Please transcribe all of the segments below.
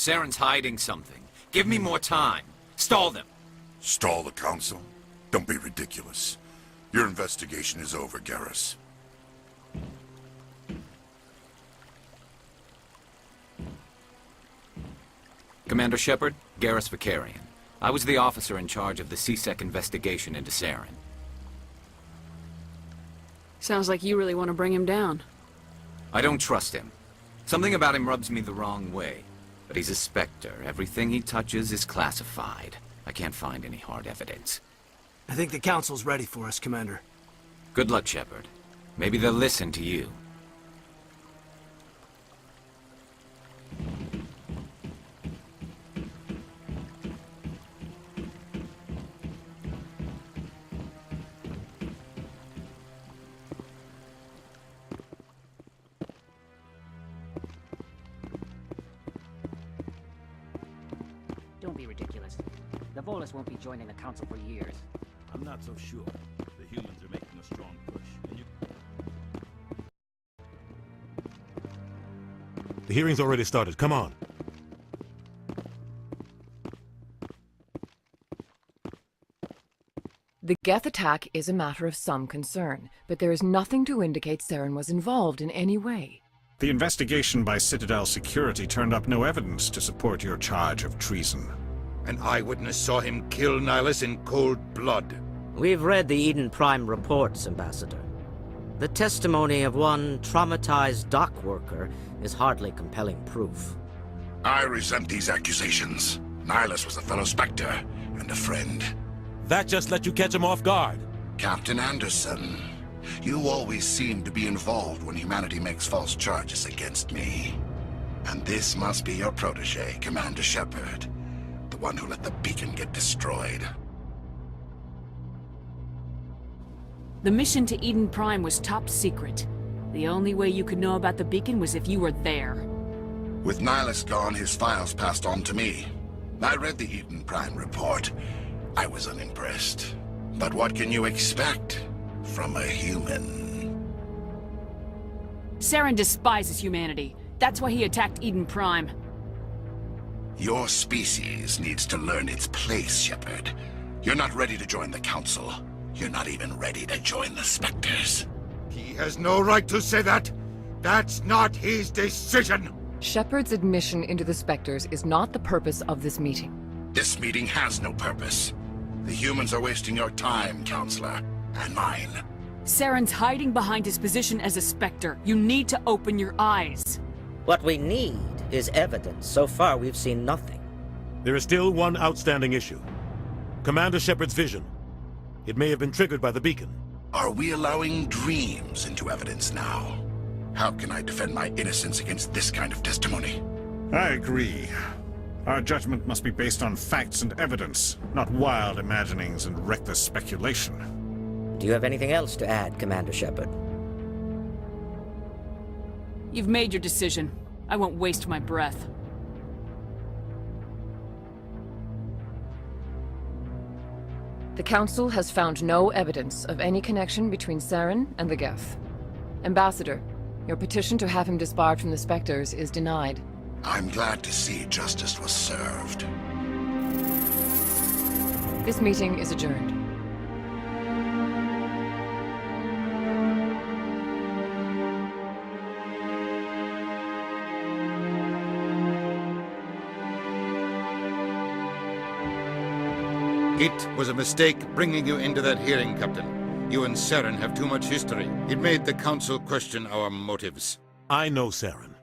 Saren's hiding something. Give me more time. Stall them. Stall the Council? Don't be ridiculous. Your investigation is over, Garrus. Commander Shepard, Garrus Vicarian. I was the officer in charge of the C-Sec investigation into Saren. Sounds like you really want to bring him down. I don't trust him. Something about him rubs me the wrong way. But he's a Spectre. Everything he touches is classified. I can't find any hard evidence. I think the Council's ready for us, Commander. Good luck, Shepard. Maybe they'll listen to you. Don't be ridiculous. The Volus won't be joining the Council for years. I'm not so sure. The humans are making a strong push. And The hearing's already started. Come on. The Geth attack is a matter of some concern, but there is nothing to indicate Saren was involved in any way. The investigation by Citadel security turned up no evidence to support your charge of treason. An eyewitness saw him kill Nihilus in cold blood. We've read the Eden Prime reports, Ambassador. The testimony of one traumatized dock worker is hardly compelling proof. I resent these accusations. Nihilus was a fellow Spectre and a friend. That just let you catch him off guard. Captain Anderson, you always seem to be involved when humanity makes false charges against me. And this must be your protege, Commander Shepard. The one who let the beacon get destroyed. The mission to Eden Prime was top secret. The only way you could know about the beacon was if you were there. With Nihilus gone, his files passed on to me. I read the Eden Prime report. I was unimpressed. But what can you expect from a human? Saren despises humanity. That's why he attacked Eden Prime. Your species needs to learn its place, Shepard. You're not ready to join the Council. You're not even ready to join the Spectres. He has no right to say that. That's not his decision. Shepard's admission into the Spectres is not the purpose of this meeting. This meeting has no purpose. The humans are wasting your time, Counselor, and mine. Saren's hiding behind his position as a Spectre. You need to open your eyes. What we need is evidence. So far, we've seen nothing. There is still one outstanding issue. Commander Shepard's vision. It may have been triggered by the beacon. Are we allowing dreams into evidence now? How can I defend my innocence against this kind of testimony? I agree. Our judgment must be based on facts and evidence, not wild imaginings and reckless speculation. Do you have anything else to add, Commander Shepard? You've made your decision. I won't waste my breath. The Council has found no evidence of any connection between Saren and the Geth. Ambassador, your petition to have him disbarred from the Spectres is denied. I'm glad to see justice was served. This meeting is adjourned. It was a mistake bringing you into that hearing, Captain. You and Saren have too much history. It made the Council question our motives. I know Saren.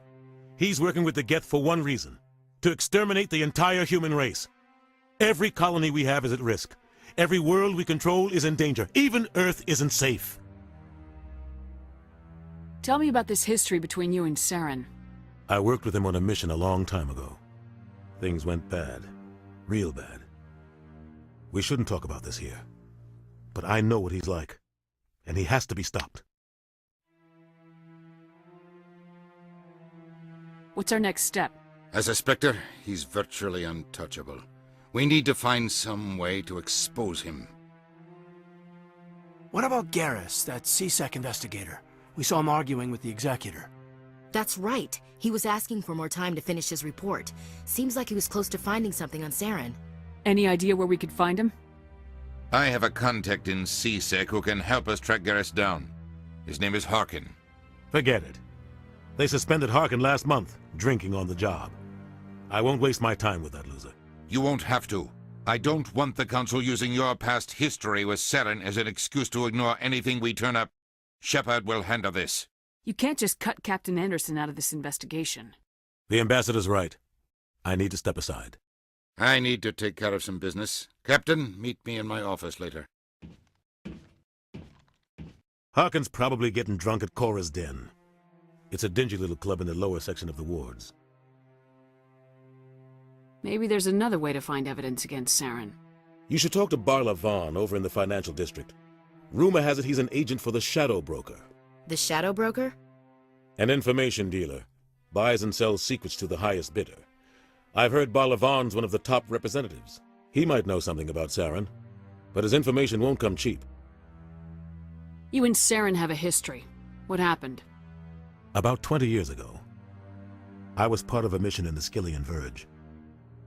He's working with the Geth for one reason. To exterminate the entire human race. Every colony we have is at risk. Every world we control is in danger. Even Earth isn't safe. Tell me about this history between you and Saren. I worked with him on a mission a long time ago. Things went bad. Real bad. We shouldn't talk about this here. But I know what he's like. And he has to be stopped. What's our next step? As a Spectre, he's virtually untouchable. We need to find some way to expose him. What about Garrus, that C-Sec investigator? We saw him arguing with the Executor. That's right. He was asking for more time to finish his report. Seems like he was close to finding something on Saren. Any idea where we could find him? I have a contact in CSEC who can help us track Garrus down. His name is Harkin. Forget it. They suspended Harkin last month, drinking on the job. I won't waste my time with that loser. You won't have to. I don't want the Council using your past history with Saren as an excuse to ignore anything we turn up. Shepard will handle this. You can't just cut Captain Anderson out of this investigation. The ambassador's right. I need to step aside. I need to take care of some business. Captain, meet me in my office later. Harkin's probably getting drunk at Cora's Den. It's a dingy little club in the lower section of the wards. Maybe there's another way to find evidence against Saren. You should talk to Barla Vaughn over in the financial district. Rumor has it he's an agent for the Shadow Broker. The Shadow Broker? An information dealer. Buys and sells secrets to the highest bidder. I've heard Barla Vaughn's one of the top representatives. He might know something about Saren, but his information won't come cheap. You and Saren have a history. What happened? About 20 years ago, I was part of a mission in the Skillian Verge.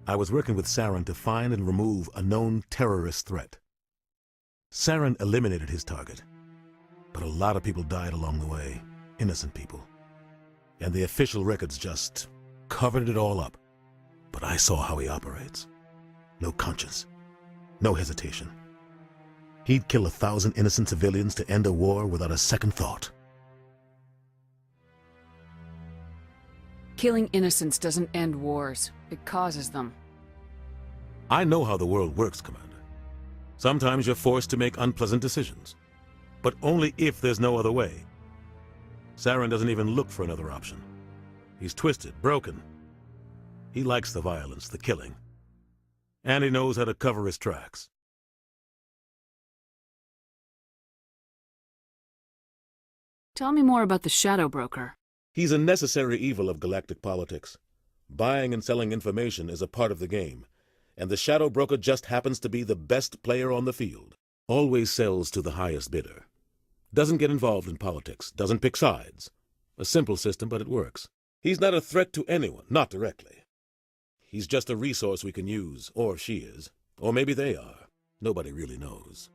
I was working with Saren to find and remove a known terrorist threat. Saren eliminated his target, but a lot of people died along the way, innocent people. And the official records just covered it all up. But I saw how he operates. No conscience, no hesitation. He'd kill 1,000 innocent civilians to end a war without a second thought. Killing innocents doesn't end wars. It causes them. I know how the world works, Commander. Sometimes you're forced to make unpleasant decisions, but only if there's no other way. Saren doesn't even look for another option. He's twisted, broken. He likes the violence, the killing. And he knows how to cover his tracks. Tell me more about the Shadow Broker. He's a necessary evil of galactic politics. Buying and selling information is a part of the game, and the Shadow Broker just happens to be the best player on the field. Always sells to the highest bidder. Doesn't get involved in politics, doesn't pick sides. A simple system, but it works. He's not a threat to anyone, not directly. He's just a resource we can use, or she is. Or maybe they are. Nobody really knows.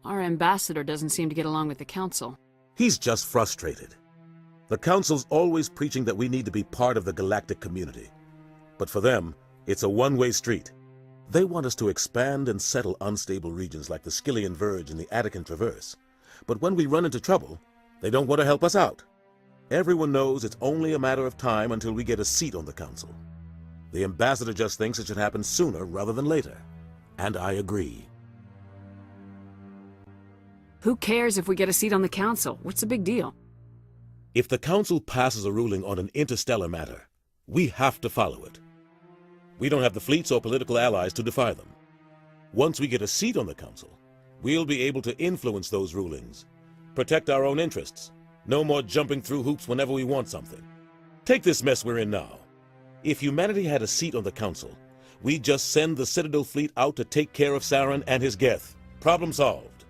Our ambassador doesn't seem to get along with the Council. He's just frustrated. The Council's always preaching that we need to be part of the galactic community. But for them, it's a one-way street. They want us to expand and settle unstable regions like the Skillian Verge and the Attican Traverse. But when we run into trouble, they don't want to help us out. Everyone knows it's only a matter of time until we get a seat on the Council. The ambassador just thinks it should happen sooner rather than later. And I agree. Who cares if we get a seat on the Council? What's the big deal? If the Council passes a ruling on an interstellar matter, we have to follow it. We don't have the fleets or political allies to defy them. Once we get a seat on the Council, we'll be able to influence those rulings, protect our own interests. No more jumping through hoops whenever we want something. Take this mess we're in now. If humanity had a seat on the Council, we'd just send the Citadel fleet out to take care of Saren and his Geth. Problem solved.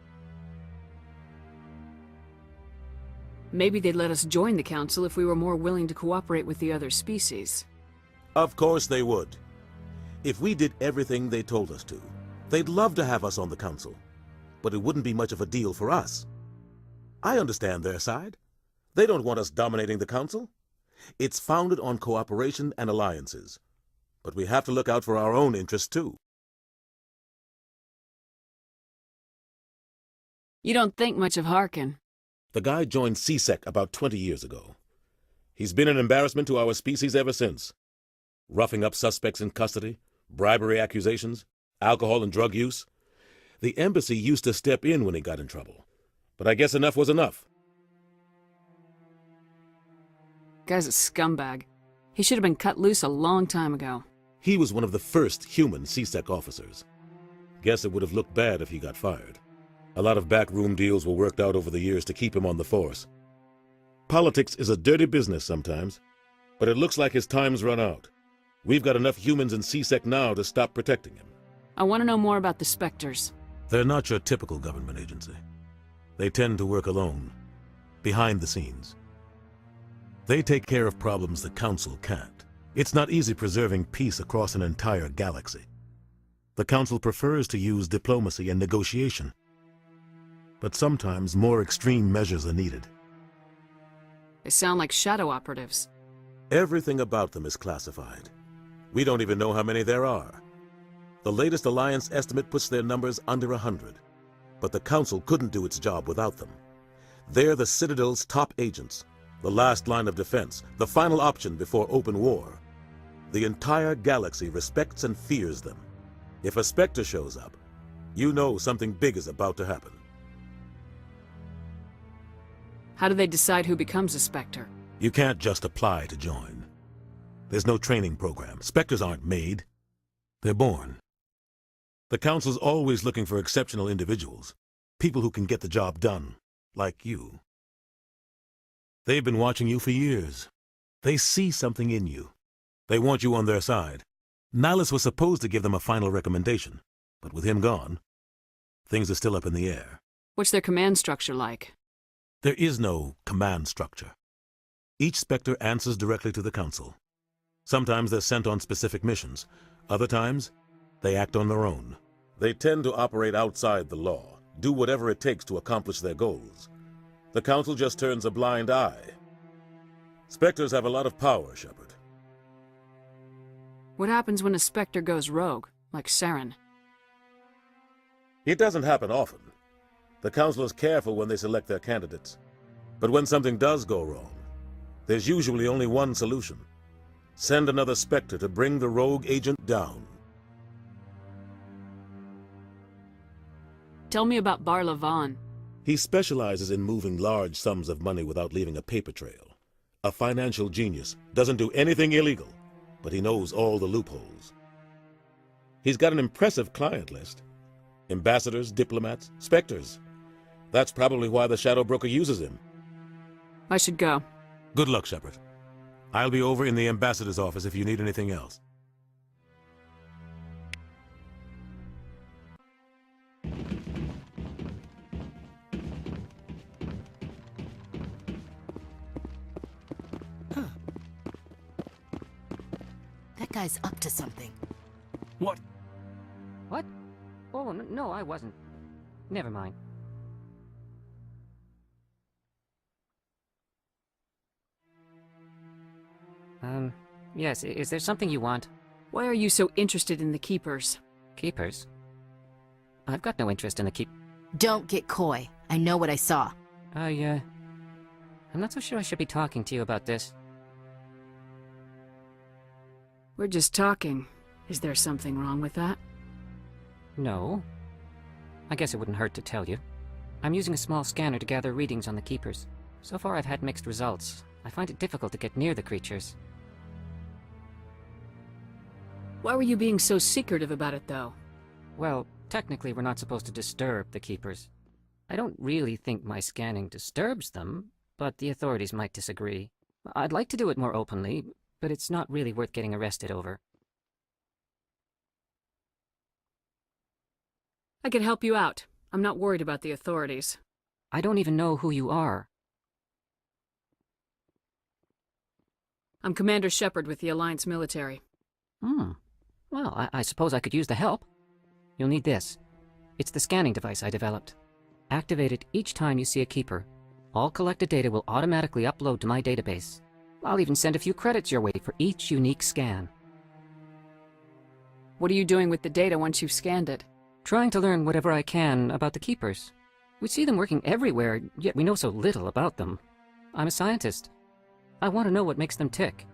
Maybe they'd let us join the Council if we were more willing to cooperate with the other species. Of course they would. If we did everything they told us to, they'd love to have us on the Council. But it wouldn't be much of a deal for us. I understand their side. They don't want us dominating the Council. It's founded on cooperation and alliances. But we have to look out for our own interests, too. You don't think much of Harkin. The guy joined CSEC about 20 years ago. He's been an embarrassment to our species ever since. Roughing up suspects in custody, bribery accusations, alcohol and drug use. The embassy used to step in when he got in trouble. But I guess enough was enough. Guy's a scumbag. He should have been cut loose a long time ago. He was one of the first human CSEC officers. Guess it would have looked bad if he got fired. A lot of backroom deals were worked out over the years to keep him on the force. Politics is a dirty business sometimes, but it looks like his time's run out. We've got enough humans in CSEC now to stop protecting him. I want to know more about the Spectres. They're not your typical government agency. They tend to work alone. behind the scenes. They take care of problems the Council can't. It's not easy preserving peace across an entire galaxy. The Council prefers to use diplomacy and negotiation. But sometimes more extreme measures are needed. They sound like shadow operatives. Everything about them is classified. We don't even know how many there are. The latest Alliance estimate puts their numbers under 100. But the Council couldn't do its job without them. They're the Citadel's top agents, the last line of defense, the final option before open war. The entire galaxy respects and fears them. If a Spectre shows up, you know something big is about to happen. How do they decide who becomes a Spectre? You can't just apply to join. There's no training program. Spectres aren't made. They're born. The Council's always looking for exceptional individuals, people who can get the job done, like you. They've been watching you for years. They see something in you. They want you on their side. Nihilus was supposed to give them a final recommendation, but with him gone, things are still up in the air. What's their command structure like? There is no command structure. Each Spectre answers directly to the Council. Sometimes they're sent on specific missions. Other times, they act on their own. They tend to operate outside the law, do whatever it takes to accomplish their goals. The Council just turns a blind eye. Spectres have a lot of power, Shepard. What happens when a Spectre goes rogue, like Saren? It doesn't happen often. The Council is careful when they select their candidates. But when something does go wrong, there's usually only one solution. Send another Spectre to bring the rogue agent down. Tell me about Bar Levon. He specializes in moving large sums of money without leaving a paper trail. A financial genius, doesn't do anything illegal, but he knows all the loopholes. He's got an impressive client list. Ambassadors, diplomats, Spectres. That's probably why the Shadow Broker uses him. I should go. Good luck, Shepard. I'll be over in the Ambassador's office if you need anything else. That guy's up to something. What? What? Oh, no, I wasn't. Never mind. Yes, is there something you want? Why are you so interested in the Keepers? Keepers? I've got no interest in the Don't get coy. I know what I saw. I'm not so sure I should be talking to you about this. We're just talking. Is there something wrong with that? No. I guess it wouldn't hurt to tell you. I'm using a small scanner to gather readings on the Keepers. So far I've had mixed results. I find it difficult to get near the creatures. Why were you being so secretive about it, though? Well, technically we're not supposed to disturb the Keepers. I don't really think my scanning disturbs them, but the authorities might disagree. I'd like to do it more openly, but it's not really worth getting arrested over. I can help you out. I'm not worried about the authorities. I don't even know who you are. I'm Commander Shepard with the Alliance military. Well, I suppose I could use the help. You'll need this. It's the scanning device I developed. Activate it each time you see a Keeper. All collected data will automatically upload to my database. I'll even send a few credits your way for each unique scan. What are you doing with the data once you've scanned it? Trying to learn whatever I can about the Keepers. We see them working everywhere, yet we know so little about them. I'm a scientist. I want to know what makes them tick.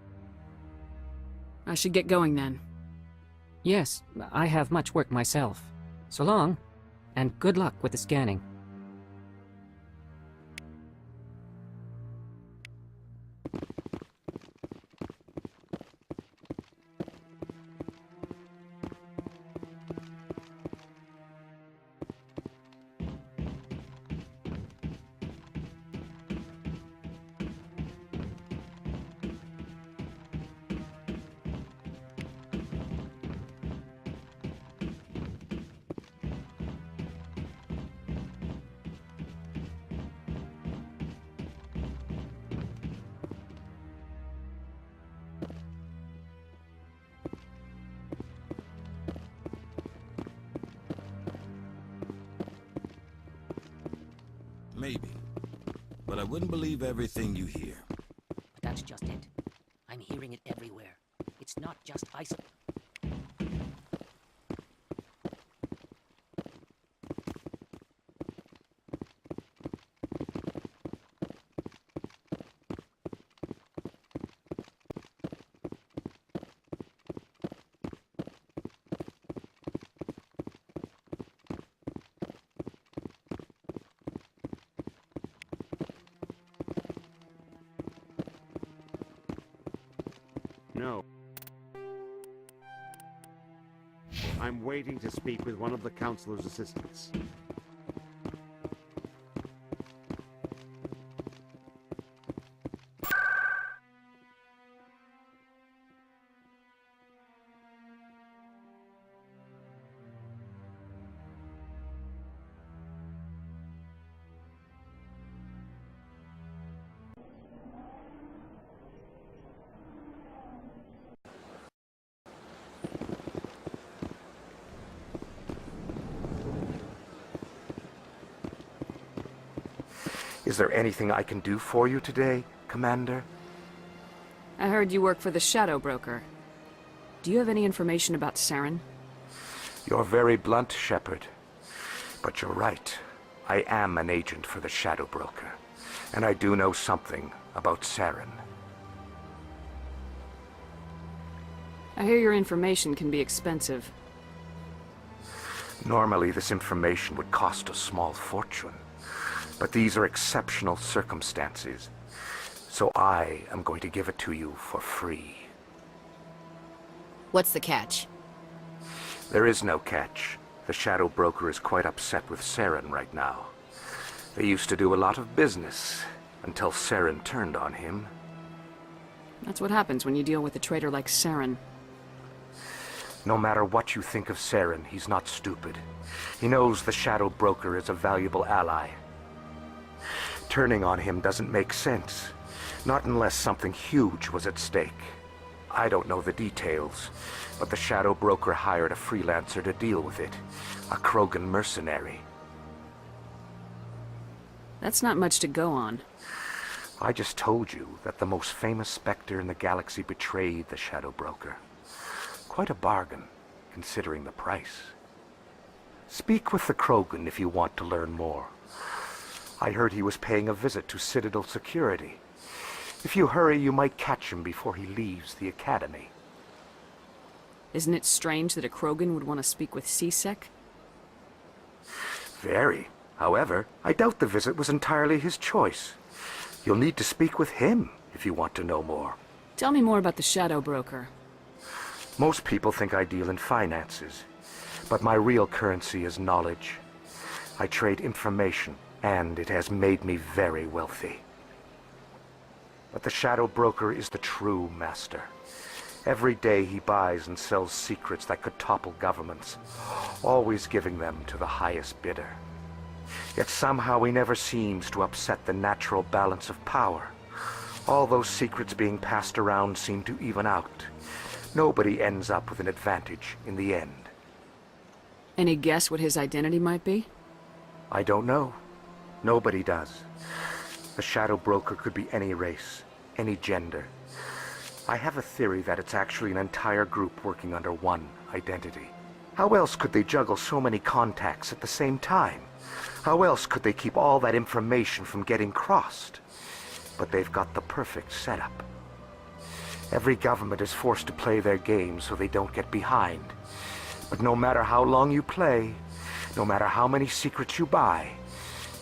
I should get going then. Yes, I have much work myself. So long, and good luck with the scanning. Maybe. But I wouldn't believe everything you hear. But that's just it. I'm hearing it everywhere. It's not just isolated. No. I'm waiting to speak with one of the Counselor's assistants. Is there anything I can do for you today, Commander? I heard you work for the Shadow Broker. Do you have any information about Saren? You're very blunt, Shepard. But you're right. I am an agent for the Shadow Broker. And I do know something about Saren. I hear your information can be expensive. Normally, this information would cost a small fortune. But these are exceptional circumstances. So I am going to give it to you for free. What's the catch? There is no catch. The Shadow Broker is quite upset with Saren right now. They used to do a lot of business, until Saren turned on him. That's what happens when you deal with a traitor like Saren. No matter what you think of Saren, he's not stupid. He knows the Shadow Broker is a valuable ally. Turning on him doesn't make sense. Not unless something huge was at stake. I don't know the details, but the Shadow Broker hired a freelancer to deal with it. A Krogan mercenary. That's not much to go on. I just told you that the most famous Spectre in the galaxy betrayed the Shadow Broker. Quite a bargain, considering the price. Speak with the Krogan if you want to learn more. I heard he was paying a visit to Citadel security. If you hurry, you might catch him before he leaves the Academy. Isn't it strange that a Krogan would want to speak with C-Sec? Very. However, I doubt the visit was entirely his choice. You'll need to speak with him if you want to know more. Tell me more about the Shadow Broker. Most people think I deal in finances, but my real currency is knowledge. I trade information, and it has made me very wealthy. But the Shadow Broker is the true master. Every day he buys and sells secrets that could topple governments, always giving them to the highest bidder. Yet somehow he never seems to upset the natural balance of power. All those secrets being passed around seem to even out. Nobody ends up with an advantage in the end. Any guess what his identity might be? I don't know. Nobody does. The Shadow Broker could be any race, any gender. I have a theory that it's actually an entire group working under one identity. How else could they juggle so many contacts at the same time? How else could they keep all that information from getting crossed? But they've got the perfect setup. Every government is forced to play their game so they don't get behind. But no matter how long you play, no matter how many secrets you buy,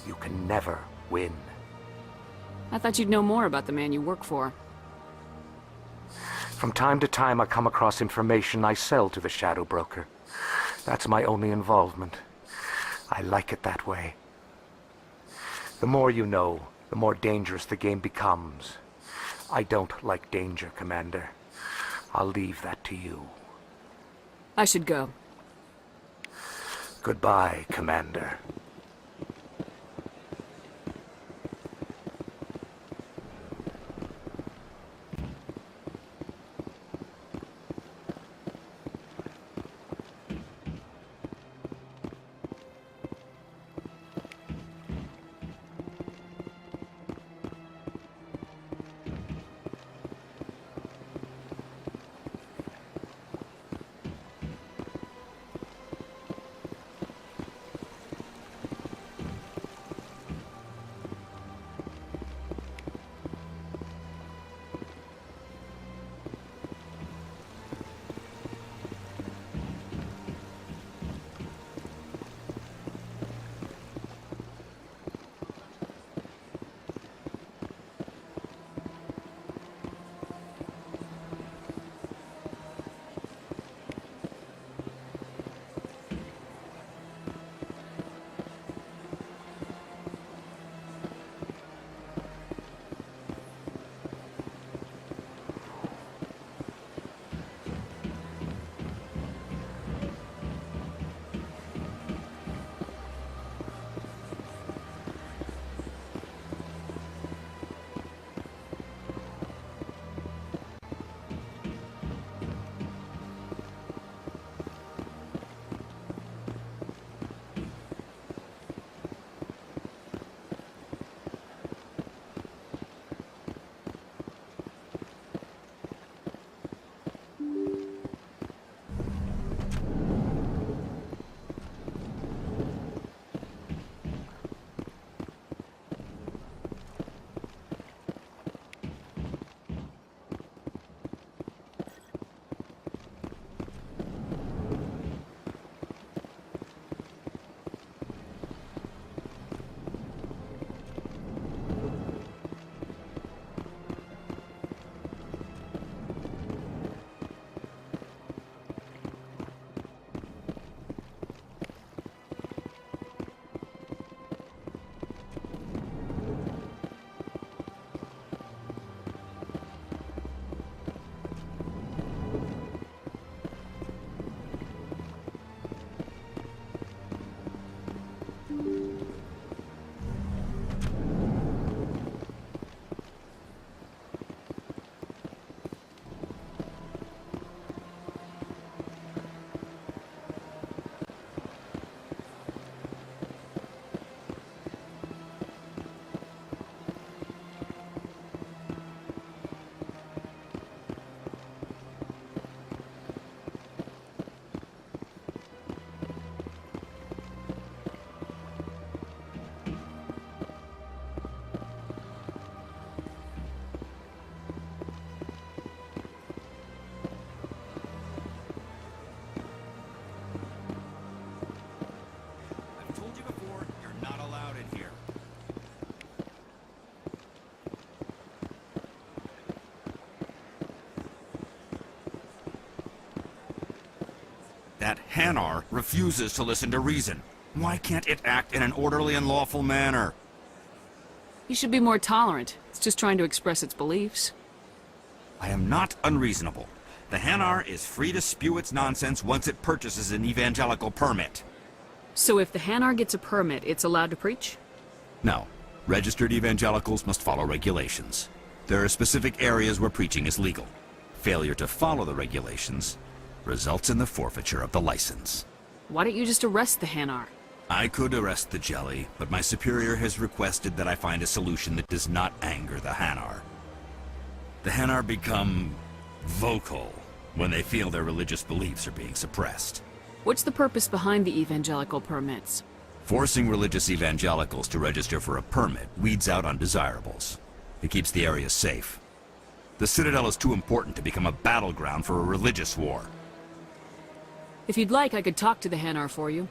you can never win. I thought you'd know more about the man you work for. From time to time I come across information I sell to the Shadow Broker. That's my only involvement. I like it that way. The more you know, the more dangerous the game becomes. I don't like danger, Commander. I'll leave that to you. I should go. Goodbye, Commander. That Hanar refuses to listen to reason. Why can't it act in an orderly and lawful manner? You should be more tolerant. It's just trying to express its beliefs. I am not unreasonable. The Hanar is free to spew its nonsense once it purchases an evangelical permit. So if the Hanar gets a permit, it's allowed to preach? No. Registered evangelicals must follow regulations. There are specific areas where preaching is legal. Failure to follow the regulations results in the forfeiture of the license. Why don't you just arrest the Hanar? I could arrest the jelly, but my superior has requested that I find a solution that does not anger the Hanar. The Hanar become vocal when they feel their religious beliefs are being suppressed. What's the purpose behind the evangelical permits? Forcing religious evangelicals to register for a permit weeds out undesirables. It keeps the area safe. The Citadel is too important to become a battleground for a religious war. If you'd like, I could talk to the Hanar for you.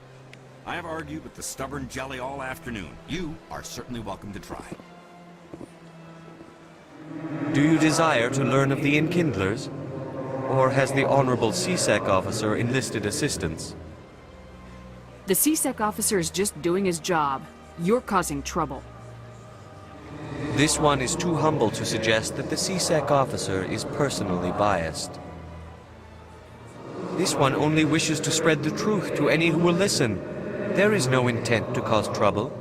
I have argued with the stubborn jelly all afternoon. You are certainly welcome to try. Do you desire to learn of the Enkindlers? Or has the Honorable CSEC officer enlisted assistance? The CSEC officer is just doing his job. You're causing trouble. This one is too humble to suggest that the CSEC officer is personally biased. This one only wishes to spread the truth to any who will listen. There is no intent to cause trouble.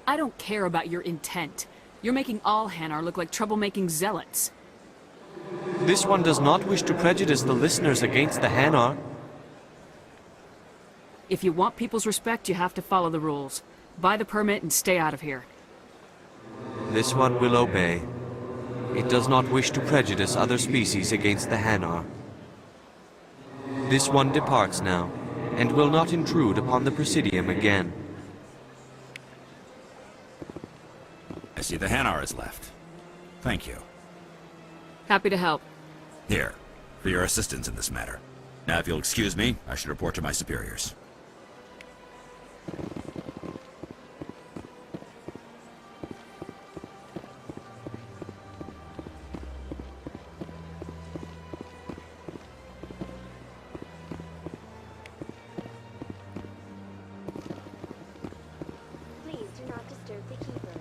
I don't care about your intent. You're making all Hanar look like troublemaking zealots. This one does not wish to prejudice the listeners against the Hanar. If you want people's respect, you have to follow the rules. Buy the permit and stay out of here. This one will obey. It does not wish to prejudice other species against the Hanar. This one departs now, and will not intrude upon the Presidium again. I see the Hanar is left. Thank you. Happy to help. Here, for your assistance in this matter. Now, if you'll excuse me, I should report to my superiors. Please do not disturb the Keeper.